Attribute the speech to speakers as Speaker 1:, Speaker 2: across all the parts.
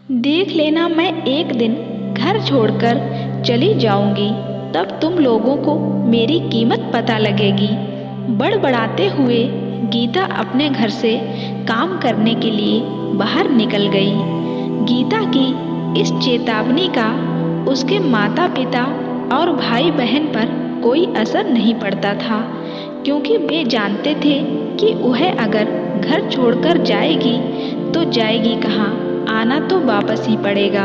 Speaker 1: देख लेना, मैं एक दिन घर छोड़कर चली जाऊंगी, तब तुम लोगों को मेरी कीमत पता लगेगी। बड़बड़ाते हुए गीता अपने घर से काम करने के लिए बाहर निकल गई। गीता की इस चेतावनी का उसके माता पिता और भाई बहन पर कोई असर नहीं पड़ता था, क्योंकि वे जानते थे कि वह अगर घर छोड़कर जाएगी तो जाएगी कहाँ, आना तो वापस ही पड़ेगा।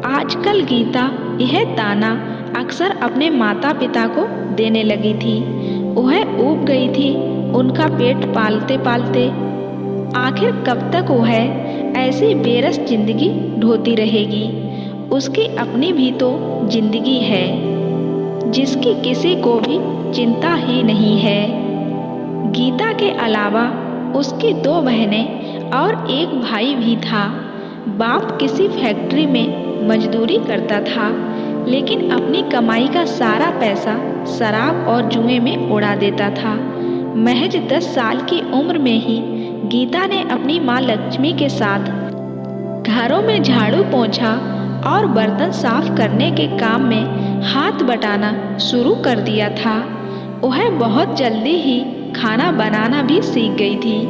Speaker 1: आजकल गीता यह ताना अक्सर अपने माता पिता को देने लगी थी। वह ऊब गई थी उनका पेट पालते पालते। आखिर कब तक वह ऐसी बेरस जिंदगी ढोती रहेगी। उसकी अपनी भी तो जिंदगी है, जिसकी किसी को भी चिंता ही नहीं है। गीता के अलावा उसकी 2 बहनें और एक भाई भी था। बाप किसी फैक्ट्री में मजदूरी करता था, लेकिन अपनी कमाई का सारा पैसा शराब और जुए में उड़ा देता था। महज 10 साल की उम्र में ही गीता ने अपनी माँ लक्ष्मी के साथ घरों में झाड़ू पोंछा और बर्तन साफ करने के काम में हाथ बटाना शुरू कर दिया था। वह बहुत जल्दी ही खाना बनाना भी सीख गई थी,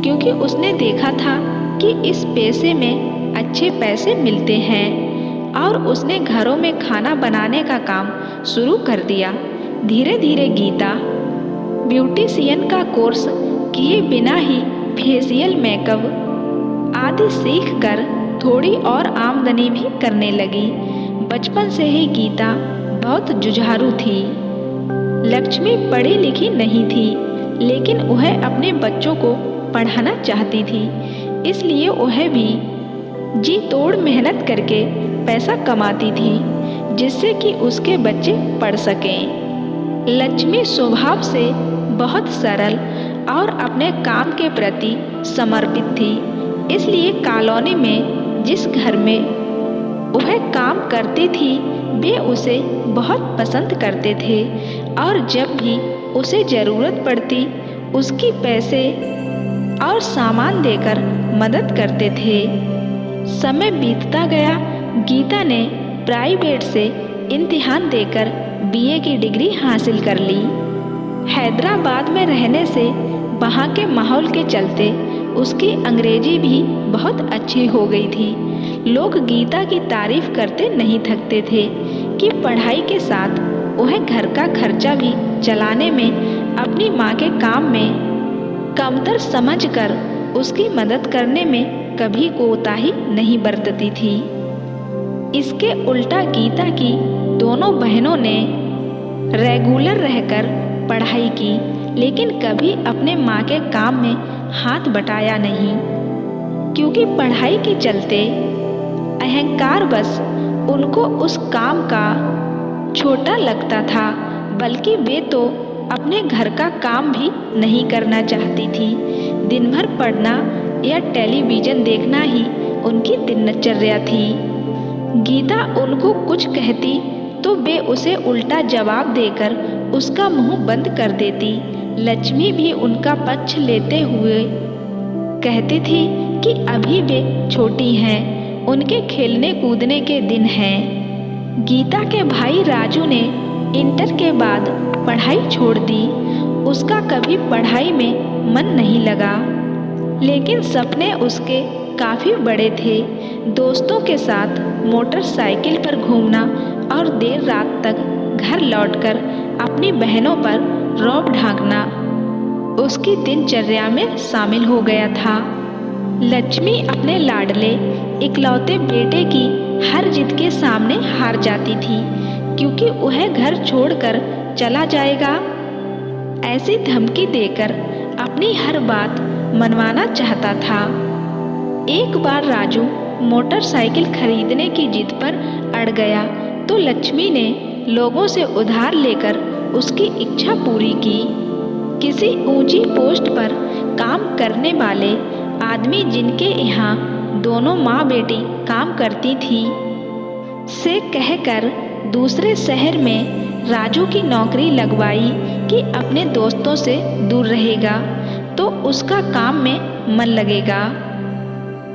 Speaker 1: क्योंकि उसने देखा था कि इस पेशे में अच्छे पैसे मिलते हैं, और उसने घरों में खाना बनाने का काम शुरू कर दिया। धीरे धीरे गीता ब्यूटिशियन का कोर्स किए बिना ही फेशियल मेकअप आदि सीखकर थोड़ी और आमदनी भी करने लगी। बचपन से ही गीता बहुत जुझारू थी। लक्ष्मी पढ़ी लिखी नहीं थी, लेकिन वह अपने बच्चों को पढ़ाना चाहती थी, इसलिए वह भी जी तोड़ मेहनत करके पैसा कमाती थी, जिससे कि उसके बच्चे पढ़ सकें। लक्ष्मी स्वभाव से बहुत सरल और अपने काम के प्रति समर्पित थी, इसलिए कॉलोनी में जिस घर में वह काम करती थी वे उसे बहुत पसंद करते थे, और जब भी उसे ज़रूरत पड़ती उसकी पैसे और सामान देकर मदद करते थे। समय बीतता गया। गीता ने प्राइवेट से इम्तिहान देकर बीए की डिग्री हासिल कर ली। हैदराबाद में रहने से वहाँ के माहौल के चलते उसकी अंग्रेजी भी बहुत अच्छी हो गई थी। लोग गीता की तारीफ करते नहीं थकते थे कि पढ़ाई के साथ वह घर का खर्चा भी चलाने में अपनी माँ के काम में कमतर समझकर उसकी मदद करने में कभी कोताही नहीं बरतती थी। इसके उल्टा गीता की दोनों बहनों ने रेगुलर रहकर पढ़ाई की, लेकिन कभी अपने माँ के काम में हाथ बटाया नहीं, क्योंकि पढ़ाई के चलते अहंकार बस उनको उस काम का छोटा लगता था, बल्कि वे तो अपने घर का काम भी नहीं करना चाहती थी। दिन भर पढ़ना या टेलीविज़न देखना ही उनकी दिनचर्या थी। गीता उनको कुछ कहती तो वे उसे उल्टा जवाब देकर उसका मुंह बंद कर देती। लक्ष्मी भी उनका पक्ष लेते हुए कहती थी कि अभी वे छोटी हैं, उनके खेलने कूदने के दिन हैं। गीता के भाई राजू ने इंटर के बाद पढ़ाई छोड़ दी। उसका कभी पढ़ाई में मन नहीं लगा, लेकिन सपने उसके काफ़ी बड़े थे। दोस्तों के साथ मोटरसाइकिल पर घूमना और देर रात तक घर लौटकर अपनी बहनों पर रौब ढांकना उसकी दिनचर्या में शामिल हो गया था। लक्ष्मी अपने लाडले इकलौते बेटे की हर जिद के सामने हार जाती थी, क्योंकि वह घर छोड़कर चला जाएगा ऐसी धमकी देकर अपनी हर बात मनवाना चाहता था। एक बार राजू मोटरसाइकिल खरीदने की जिद पर अड़ गया तो लक्ष्मी ने लोगों से उधार लेकर उसकी इच्छा पूरी की। किसी ऊंची पोस्ट पर काम करने वाले आदमी, जिनके यहाँ दोनों माँ बेटी काम करती थी, से कहकर दूसरे शहर में राजू की नौकरी लगवाई कि अपने दोस्तों से दूर रहेगा तो उसका काम में मन लगेगा।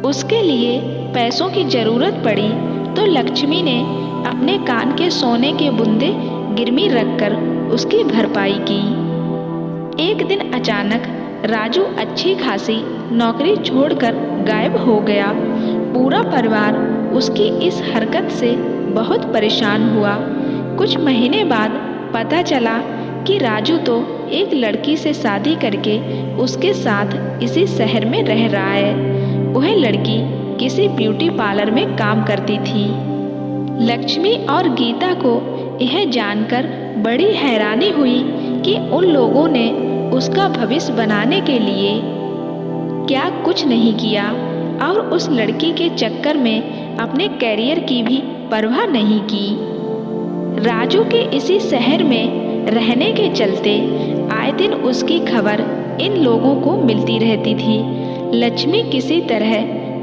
Speaker 1: उसके लिए पैसों की जरूरत पड़ी तो लक्ष्मी ने अपने कान के सोने के बूंदे गिरवी रखकर उसकी भरपाई की। एक दिन अचानक राजू अच्छी खासी नौकरी छोड़कर गायब हो गया। पूरा परिवार उसकी इस हरकत से बहुत परेशान हुआ। कुछ महीने बाद पता चला कि राजू तो एक लड़की से शादी करके उसके साथ इसी शहर में रह रहा है। वह लड़की किसी ब्यूटी पार्लर में काम करती थी। लक्ष्मी और गीता को यह जानकर बड़ी हैरानी हुई कि उन लोगों ने उसका भविष्य बनाने के लिए क्या कुछ नहीं किया और उस लड़की के चक्कर में अपने कैरियर की भी परवाह नहीं की। राजू के इसी शहर में रहने के चलते आए दिन उसकी खबर इन लोगों को मिलती रहती थी। लक्ष्मी किसी तरह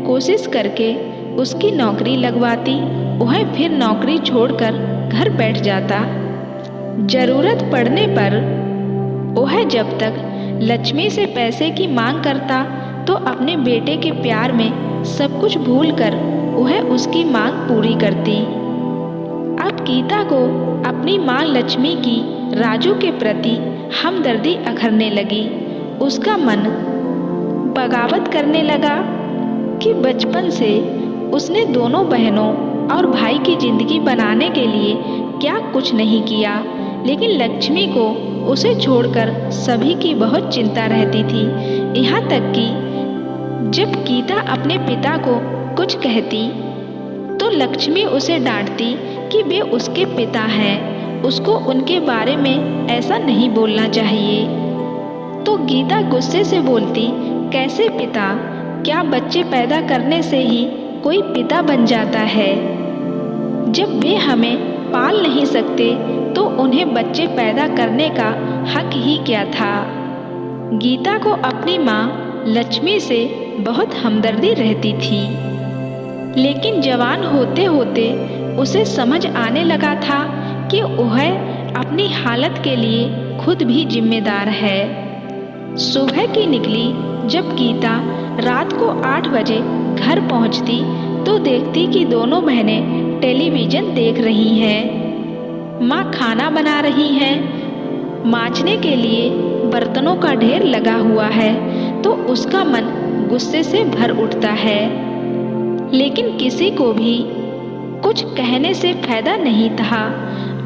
Speaker 1: कोशिश करके उसकी नौकरी लगवाती, वह फिर नौकरी छोड़कर घर बैठ जाता। जरूरत पड़ने पर वह जब तक लक्ष्मी से पैसे की मांग करता तो अपने बेटे के प्यार में सब कुछ भूलकर वह उसकी मांग पूरी करती। अब गीता को अपनी मां लक्ष्मी की राजू के प्रति हमदर्दी अखरने लगी। उसका मन बगावत करने लगा कि बचपन से उसने दोनों बहनों और भाई की जिंदगी बनाने के लिए क्या कुछ नहीं किया, लेकिन लक्ष्मी को उसे छोड़कर सभी की बहुत चिंता रहती थी। यहाँ तक कि जब गीता अपने पिता को कुछ कहती तो लक्ष्मी उसे डांटती कि वे उसके पिता हैं, उसको उनके बारे में ऐसा नहीं बोलना चाहिए। तो गीता गुस्से से बोलती, कैसे पिता? क्या बच्चे पैदा करने से ही कोई पिता बन जाता है? जब वे हमें पाल नहीं सकते तो उन्हें बच्चे पैदा करने का हक ही क्या था? गीता को अपनी माँ लक्ष्मी से बहुत हमदर्दी रहती थी, लेकिन जवान होते होते उसे समझ आने लगा था कि वह अपनी हालत के लिए खुद भी जिम्मेदार है। सुबह की निकली जब गीता रात को 8 बजे घर पहुंचती तो देखती कि दोनों बहनें टेलीविजन देख रही हैं। माँ खाना बना रही हैं, मांजने के लिए बर्तनों का ढेर लगा हुआ है तो उसका मन गुस्से से भर उठता है, लेकिन किसी को भी कुछ कहने से फायदा नहीं था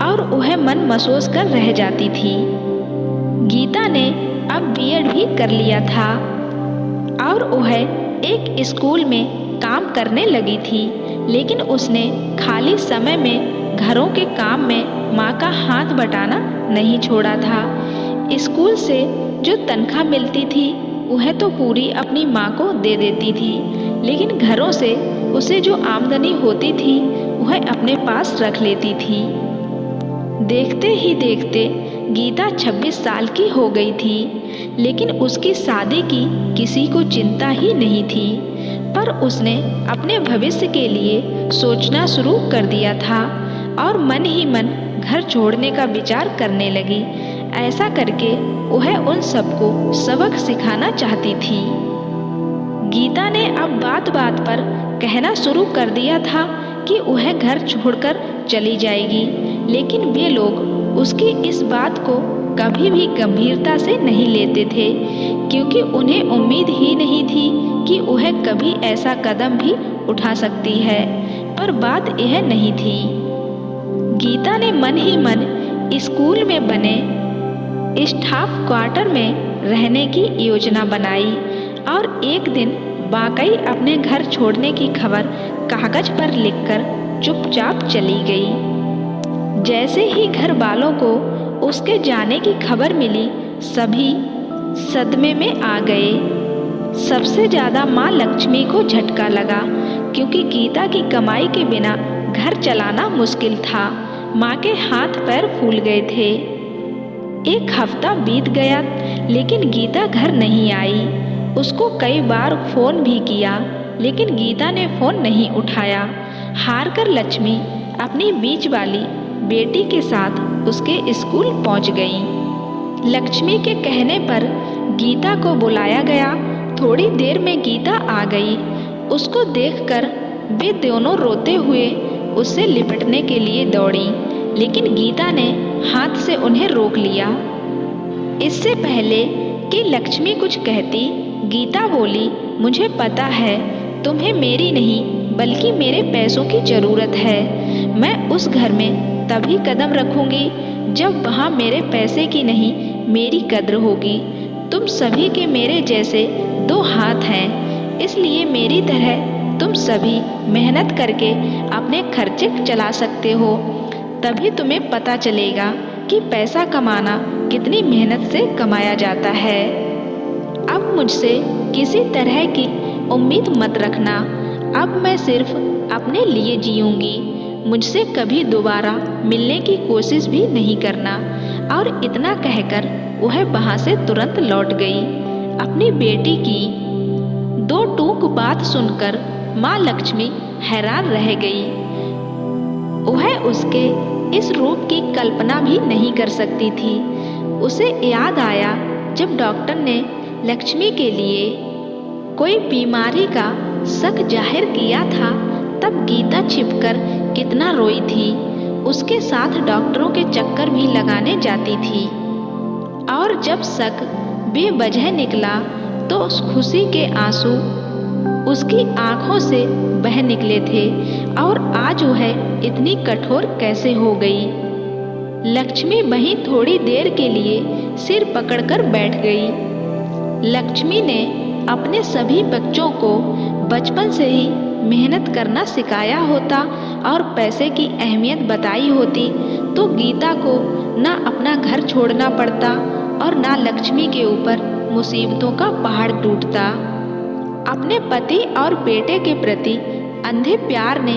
Speaker 1: और वह मन महसूस कर रह जाती थी। गीता ने अब बीएड भी कर लिया था और वह एक स्कूल में काम करने लगी थी, लेकिन उसने खाली समय में घरों के काम में माँ का हाथ बटाना नहीं छोड़ा था। स्कूल से जो तनख्वाह मिलती थी वह तो पूरी अपनी माँ को दे देती थी, लेकिन घरों से उसे जो आमदनी होती थी वह अपने पास रख लेती थी। देखते ही देखते गीता 26 साल की हो गई थी, लेकिन उसकी शादी की किसी को चिंता ही नहीं थी। पर उसने अपने भविष्य के लिए सोचना शुरू कर दिया था और मन ही मन घर छोड़ने का विचार करने लगी। ऐसा करके वह उन सबको सबक सिखाना चाहती थी। गीता ने अब बात बात पर कहना शुरू कर दिया था कि वह घर छोड़कर चली जाएगी, लेकिन वे लोग उसकी इस बात को कभी भी गंभीरता से नहीं लेते थे, क्योंकि उन्हें उम्मीद ही नहीं थी कि वह कभी ऐसा कदम भी उठा सकती है। पर बात यह नहीं थी। गीता ने मन ही मन स्कूल में बने स्टाफ क्वार्टर में रहने की योजना बनाई और एक दिन वाकई अपने घर छोड़ने की खबर कागज पर लिखकर चुपचाप चली गई। जैसे ही घर वालों को उसके जाने की खबर मिली, सभी सदमे में आ गए। सबसे ज़्यादा माँ लक्ष्मी को झटका लगा, क्योंकि गीता की कमाई के बिना घर चलाना मुश्किल था। माँ के हाथ पैर फूल गए थे। एक हफ्ता बीत गया, लेकिन गीता घर नहीं आई। उसको कई बार फोन भी किया, लेकिन गीता ने फोन नहीं उठाया। हार कर लक्ष्मी अपनी बीच वाली बेटी के साथ उसके स्कूल पहुंच गई। लक्ष्मी के कहने पर गीता को बुलाया गया। थोड़ी देर में गीता आ गई। उसको देखकर वे दोनों रोते हुए उससे लिपटने के लिए दौड़ी, लेकिन गीता ने हाथ से उन्हें रोक लिया। इससे पहले कि लक्ष्मी कुछ कहती, गीता बोली, मुझे पता है तुम्हें मेरी नहीं बल्कि मेरे पैसों की ज़रूरत है। मैं उस घर में तभी कदम रखूंगी जब वहाँ मेरे पैसे की नहीं मेरी कद्र होगी। तुम सभी के मेरे जैसे दो हाथ हैं, इसलिए मेरी तरह तुम सभी मेहनत करके अपने खर्चे चला सकते हो। तभी तुम्हें पता चलेगा कि पैसा कमाना कितनी मेहनत से कमाया जाता है। अब मुझसे किसी तरह की उम्मीद मत रखना। अब मैं सिर्फ अपने लिए जीऊंगी। मुझसे कभी दोबारा मिलने की कोशिश भी नहीं करना। और इतना कहकर वह वहाँ से तुरंत लौट गई। अपनी बेटी की दो टूक बात सुनकर माँ लक्ष्मी हैरान रह गई। वह उसके इस रूप की कल्पना भी नहीं कर सकती थी। उसे याद आया जब डॉक्टर ने लक्ष्मी के लिए कोई बीमारी का शक जाहिर किया था, तब गीता छिपकर कितना रोई थी। उसके साथ डॉक्टरों के चक्कर भी लगाने जाती थी। और जब शक बेवजह निकला तो उस खुशी के आंसू उसकी आंखों से बह निकले थे। और आज वह इतनी कठोर कैसे हो गई। लक्ष्मी वहीं थोड़ी देर के लिए सिर पकड़कर बैठ गई। लक्ष्मी ने अपने सभी बच्चों को बचपन से ही मेहनत करना सिखाया होता और पैसे की अहमियत बताई होती तो गीता को ना अपना घर छोड़ना पड़ता और ना लक्ष्मी के ऊपर मुसीबतों का पहाड़ टूटता। अपने पति और बेटे के प्रति अंधे प्यार ने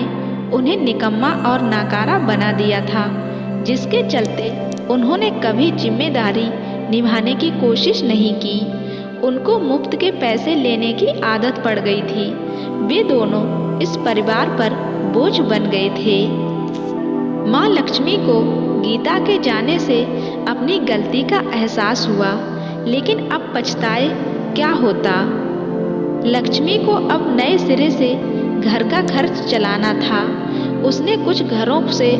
Speaker 1: उन्हें निकम्मा और नाकारा बना दिया था, जिसके चलते उन्होंने कभी जिम्मेदारी निभाने की कोशिश नहीं की। उनको मुफ्त के पैसे लेने की आदत पड़ गई थी। वे दोनों इस परिवार पर बोझ बन गए थे। माँ लक्ष्मी को गीता के जाने से अपनी गलती का एहसास हुआ, लेकिन अब पछताए क्या होता। लक्ष्मी को अब नए सिरे से घर का खर्च चलाना था। उसने कुछ घरों से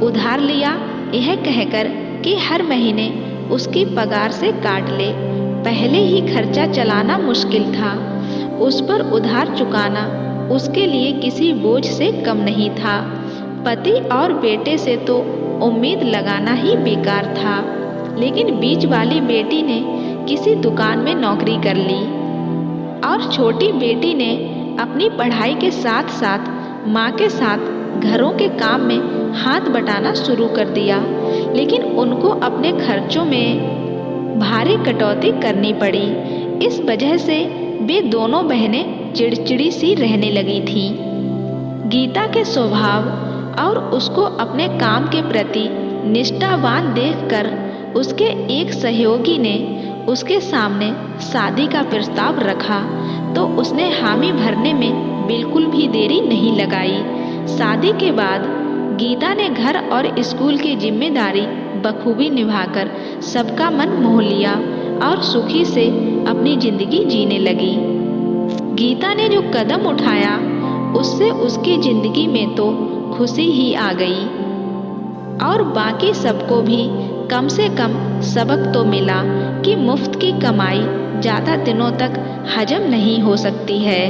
Speaker 1: उधार लिया, यह कहकर कि हर महीने उसकी पगार से काट ले। पहले ही खर्चा चलाना मुश्किल था, उस पर उधार चुकाना उसके लिए किसी बोझ से कम नहीं था। पति और बेटे से तो उम्मीद लगाना ही बेकार था, लेकिन बीच वाली बेटी ने किसी दुकान में नौकरी कर ली और छोटी बेटी ने अपनी पढ़ाई के साथ साथ माँ के साथ घरों के काम में हाथ बटाना शुरू कर दिया। लेकिन उनको अपने खर्चों में भारी कटौती करनी पड़ी। इस वजह से वे दोनों बहनें चिड़चिड़ी सी रहने लगी थी। गीता के स्वभाव और उसको अपने काम के प्रति निष्ठावान देखकर उसके एक सहयोगी ने उसके सामने शादी का प्रस्ताव रखा तो उसने हामी भरने में बिल्कुल भी देरी नहीं लगाई। शादी के बाद गीता ने घर और स्कूल की जिम्मेदारी बखूबी निभाकर सबका मन मोह लिया और सुखी से अपनी जिंदगी जीने लगी। गीता ने जो कदम उठाया उससे उसकी जिंदगी में तो खुशी ही आ गई और बाकी सबको भी कम से कम सबक तो मिला कि मुफ्त की कमाई ज़्यादा दिनों तक हजम नहीं हो सकती है,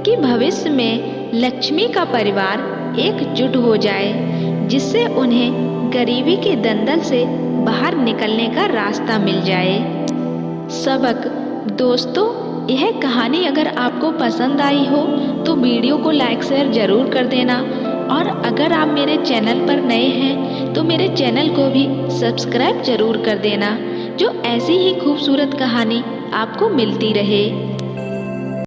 Speaker 1: कि भविष्य में लक्ष्मी का परिवार एकजुट हो जाए जिससे उन्हें गरीबी के दंदल से बाहर निकलने का रास्ता मिल जाए। सबक दोस्तों, यह कहानी अगर आपको पसंद आई हो तो वीडियो को लाइक शेयर ज़रूर कर देना और अगर आप मेरे चैनल पर नए हैं तो मेरे चैनल को भी सब्सक्राइब ज़रूर कर देना, जो ऐसी ही खूबसूरत कहानी आपको मिलती रहे।